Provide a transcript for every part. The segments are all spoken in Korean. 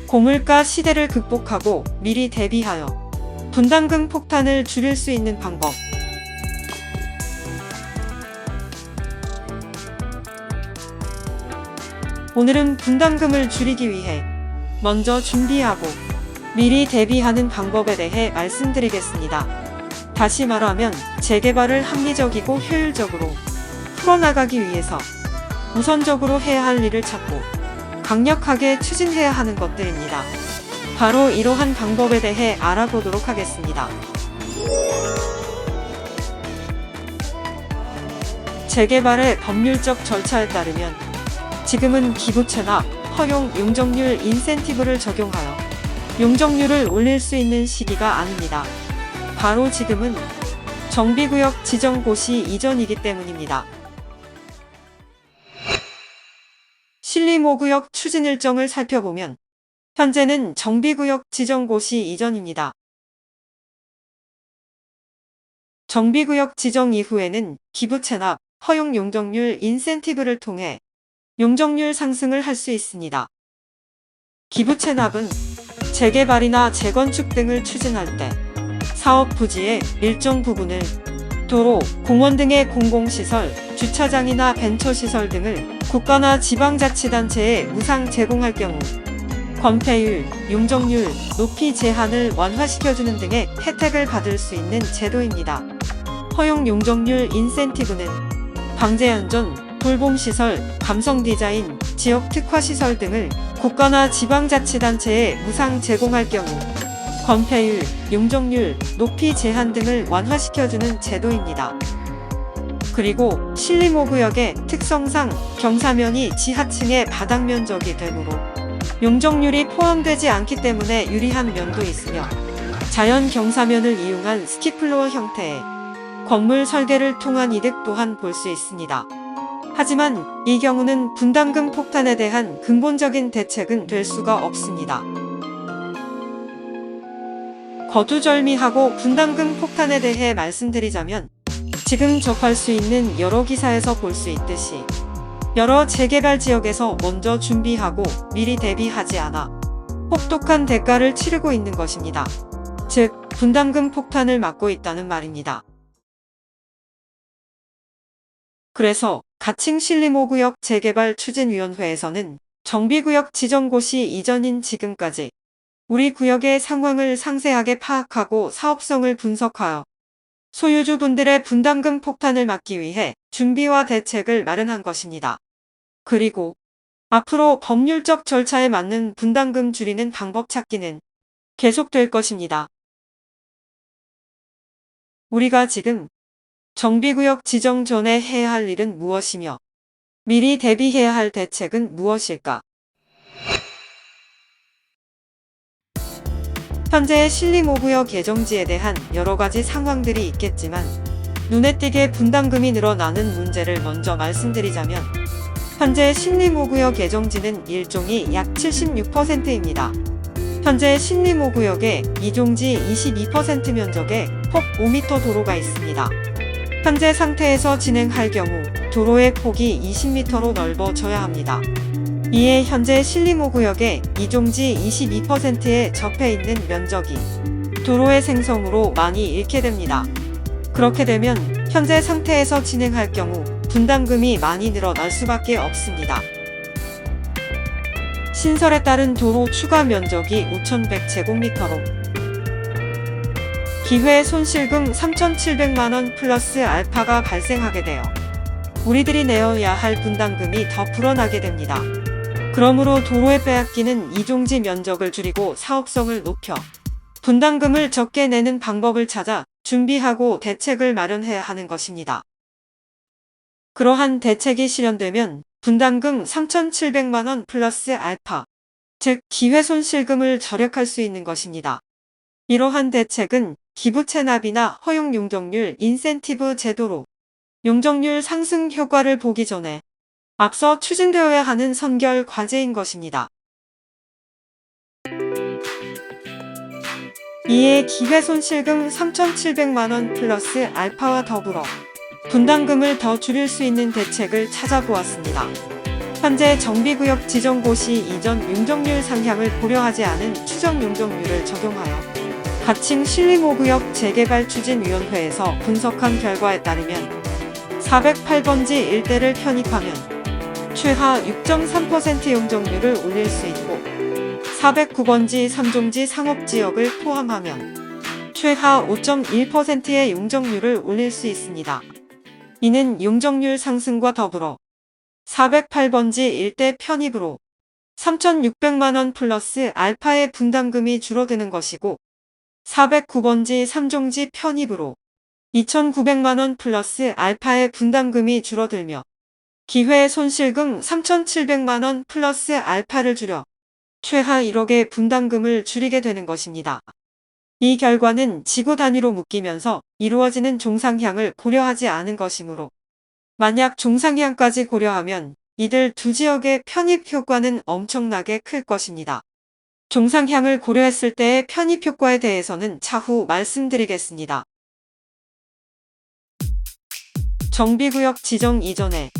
고물가 시대를 극복하고 미리 대비하여 분담금 폭탄을 줄일 수 있는 방법. 오늘은 분담금을 줄이기 위해 먼저 준비하고 미리 대비하는 방법에 대해 말씀드리겠습니다. 다시 말하면 재개발을 합리적이고 효율적으로 풀어나가기 위해서 우선적으로 해야 할 일을 찾고 강력하게 추진해야 하는 것들입니다. 바로 이러한 방법에 대해 알아보도록 하겠습니다. 재개발의 법률적 절차에 따르면 지금은 기부채납, 허용 용적률 인센티브를 적용하여 용적률을 올릴 수 있는 시기가 아닙니다. 바로 지금은 정비구역 지정 고시 이전이기 때문입니다. 신림5구역 추진 일정을 살펴보면 현재는 정비구역 지정 고시 이전입니다. 정비구역 지정 이후에는 기부채납, 허용 용적률 인센티브를 통해 용적률 상승을 할 수 있습니다. 기부채납은 재개발이나 재건축 등을 추진할 때 사업 부지의 일정 부분을 도로, 공원 등의 공공시설, 주차장이나 벤처시설 등을 국가나 지방자치단체에 무상 제공할 경우 건폐율, 용적률, 높이 제한을 완화시켜주는 등의 혜택을 받을 수 있는 제도입니다. 허용 용적률 인센티브는 방제안전, 돌봄시설, 감성디자인, 지역 특화시설 등을 국가나 지방자치단체에 무상 제공할 경우 건폐율, 용적률, 높이 제한 등을 완화시켜주는 제도입니다. 그리고 신림5구역의 특성상 경사면이 지하층의 바닥 면적이 되므로 용적률이 포함되지 않기 때문에 유리한 면도 있으며 자연 경사면을 이용한 스키플로어 형태의 건물 설계를 통한 이득 또한 볼 수 있습니다. 하지만 이 경우는 분담금 폭탄에 대한 근본적인 대책은 될 수가 없습니다. 거두절미하고 분담금 폭탄에 대해 말씀드리자면 지금 접할 수 있는 여러 기사에서 볼 수 있듯이 여러 재개발 지역에서 먼저 준비하고 미리 대비하지 않아 혹독한 대가를 치르고 있는 것입니다. 즉, 분담금 폭탄을 막고 있다는 말입니다. 그래서 가칭 신림5구역 재개발 추진위원회에서는 정비구역 지정고시 이전인 지금까지 우리 구역의 상황을 상세하게 파악하고 사업성을 분석하여 소유주분들의 분담금 폭탄을 막기 위해 준비와 대책을 마련한 것입니다. 그리고 앞으로 법률적 절차에 맞는 분담금 줄이는 방법 찾기는 계속될 것입니다. 우리가 지금 정비구역 지정 전에 해야 할 일은 무엇이며 미리 대비해야 할 대책은 무엇일까? 현재의 신림5구역 예정지에 대한 여러가지 상황들이 있겠지만 눈에 띄게 분담금이 늘어나는 문제를 먼저 말씀드리자면 현재 신림5구역 예정지는 일종이 약 76%입니다. 현재 신림5구역에 이종지 22% 면적의 폭 5m 도로가 있습니다. 현재 상태에서 진행할 경우 도로의 폭이 20m로 넓어져야 합니다. 이에 현재 신림5구역의 이종지 22%에 접해 있는 면적이 도로의 생성으로 많이 잃게 됩니다. 그렇게 되면 현재 상태에서 진행할 경우 분담금이 많이 늘어날 수밖에 없습니다. 신설에 따른 도로 추가 면적이 5,100제곱미터로 기회 손실금 3,700만원 플러스 알파가 발생하게 되어 우리들이 내어야 할 분담금이 더 불어나게 됩니다. 그러므로 도로에 빼앗기는 이종지 면적을 줄이고 사업성을 높여 분담금을 적게 내는 방법을 찾아 준비하고 대책을 마련해야 하는 것입니다. 그러한 대책이 실현되면 분담금 3,700만원 플러스 알파, 즉 기회손실금을 절약할 수 있는 것입니다. 이러한 대책은 기부채납이나 허용 용적률 인센티브 제도로 용적률 상승 효과를 보기 전에 앞서 추진되어야 하는 선결 과제인 것입니다. 이에 기회손실금 3,700만원 플러스 알파와 더불어 분담금을 더 줄일 수 있는 대책을 찾아보았습니다. 현재 정비구역 지정고 시 이전 용적률 상향을 고려하지 않은 추정 용적률을 적용하여 가칭 신림호구역 재개발 추진위원회에서 분석한 결과에 따르면 408번지 일대를 편입하면 최하 6.3% 용적률을 올릴 수 있고 409번지 3종지 상업지역을 포함하면 최하 5.1%의 용적률을 올릴 수 있습니다. 이는 용적률 상승과 더불어 408번지 일대 편입으로 3,600만원 플러스 알파의 분담금이 줄어드는 것이고 409번지 3종지 편입으로 2,900만원 플러스 알파의 분담금이 줄어들며 기회 손실금 3,700만원 플러스 알파를 줄여 최하 1억의 분담금을 줄이게 되는 것입니다. 이 결과는 지구 단위로 묶이면서 이루어지는 종상향을 고려하지 않은 것이므로 만약 종상향까지 고려하면 이들 두 지역의 편입 효과는 엄청나게 클 것입니다. 종상향을 고려했을 때의 편입 효과에 대해서는 차후 말씀드리겠습니다. 정비구역 지정 이전에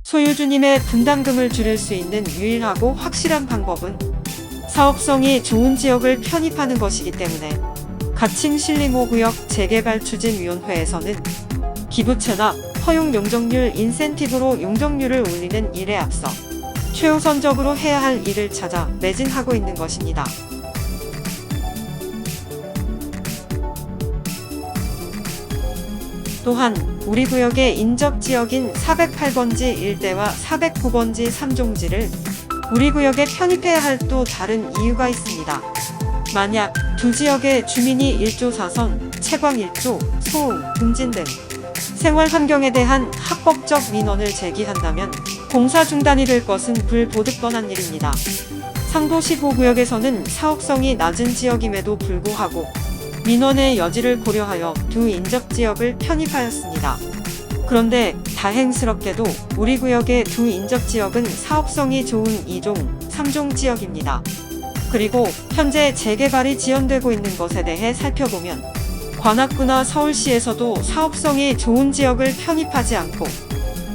소유주님의 분담금을 줄일 수 있는 유일하고 확실한 방법은 사업성이 좋은 지역을 편입하는 것이기 때문에 가칭 신림호구역 재개발 추진위원회에서는 기부채납, 허용 용적률 인센티브로 용적률을 올리는 일에 앞서 최우선적으로 해야 할 일을 찾아 매진하고 있는 것입니다. 또한 우리 구역의 인접지역인 408번지 일대와 409번지 3종지를 우리 구역에 편입해야 할 또 다른 이유가 있습니다. 만약 두 지역의 주민이 1조 4선, 채광 1조, 소음, 금진 등 생활환경에 대한 합법적 민원을 제기한다면 공사 중단이 될 것은 불보듯 뻔한 일입니다. 상도시 고구역에서는 사업성이 낮은 지역임에도 불구하고 민원의 여지를 고려하여 두 인접지역을 편입하였습니다. 그런데 다행스럽게도 우리 구역의 두 인접지역은 사업성이 좋은 2종, 3종 지역입니다. 그리고 현재 재개발이 지연되고 있는 것에 대해 살펴보면 관악구나 서울시에서도 사업성이 좋은 지역을 편입하지 않고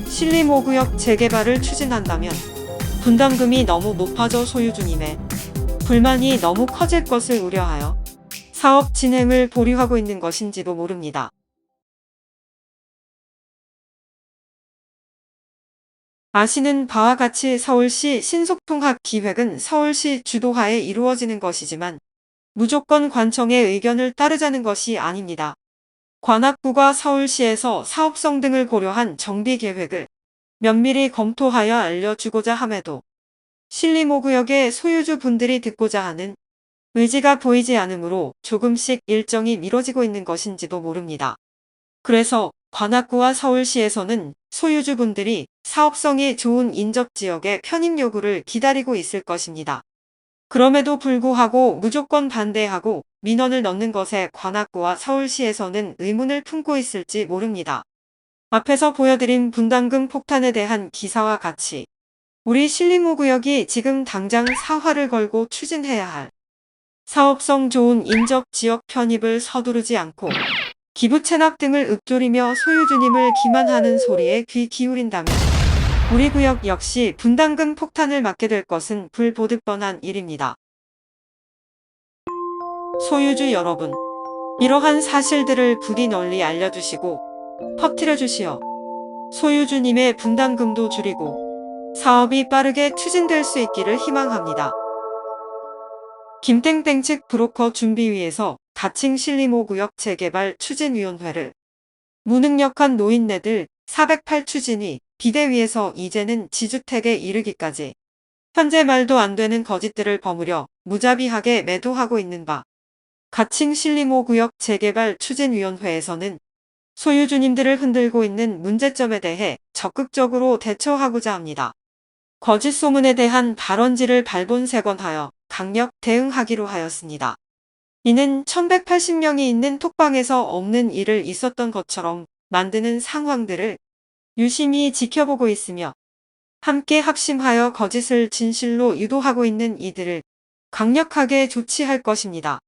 신림호구역 재개발을 추진한다면 분담금이 너무 높아져 소유주님의 불만이 너무 커질 것을 우려하여 사업 진행을 보류하고 있는 것인지도 모릅니다. 아시는 바와 같이 서울시 신속통합 기획은 서울시 주도하에 이루어지는 것이지만 무조건 관청의 의견을 따르자는 것이 아닙니다. 관악구가 서울시에서 사업성 등을 고려한 정비계획을 면밀히 검토하여 알려주고자 함에도 신림호구역의 소유주분들이 듣고자 하는 의지가 보이지 않으므로 조금씩 일정이 미뤄지고 있는 것인지도 모릅니다. 그래서 관악구와 서울시에서는 소유주분들이 사업성이 좋은 인접지역의 편입 요구를 기다리고 있을 것입니다. 그럼에도 불구하고 무조건 반대하고 민원을 넣는 것에 관악구와 서울시에서는 의문을 품고 있을지 모릅니다. 앞에서 보여드린 분담금 폭탄에 대한 기사와 같이 우리 신림호구역이 지금 당장 사활을 걸고 추진해야 할 사업성 좋은 인접지역 편입을 서두르지 않고 기부채납 등을 읊조리며 소유주님을 기만하는 소리에 귀 기울인다면 우리 구역 역시 분담금 폭탄을 맞게 될 것은 불보듯 뻔한 일입니다. 소유주 여러분, 이러한 사실들을 부디 널리 알려주시고 퍼뜨려 주시어 소유주님의 분담금도 줄이고 사업이 빠르게 추진될 수 있기를 희망합니다. 김땡땡 측 브로커 준비위에서 가칭 신림호구역 재개발 추진위원회를 무능력한 노인네들 408 추진위 비대위에서 이제는 지주택에 이르기까지 현재 말도 안 되는 거짓들을 버무려 무자비하게 매도하고 있는 바 가칭 신림호구역 재개발 추진위원회에서는 소유주님들을 흔들고 있는 문제점에 대해 적극적으로 대처하고자 합니다. 거짓 소문에 대한 발원지를 발본색원하여 강력 대응하기로 하였습니다. 이는 1180명이 있는 톡방에서 없는 일을 있었던 것처럼 만드는 상황들을 유심히 지켜보고 있으며 함께 합심하여 거짓을 진실로 유도하고 있는 이들을 강력하게 조치할 것입니다.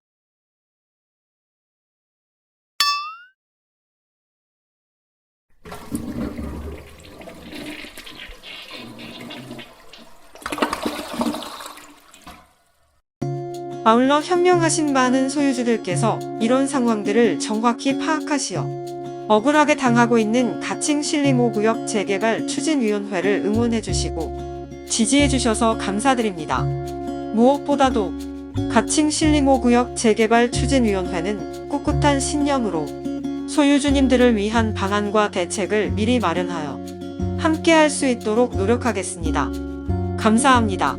아울러 현명하신 많은 소유주들께서 이런 상황들을 정확히 파악하시어 억울하게 당하고 있는 가칭 신림 5구역 재개발 추진위원회를 응원해주시고 지지해주셔서 감사드립니다. 무엇보다도 가칭 신림 5구역 재개발 추진위원회는 꿋꿋한 신념으로 소유주님들을 위한 방안과 대책을 미리 마련하여 함께 할 수 있도록 노력하겠습니다. 감사합니다.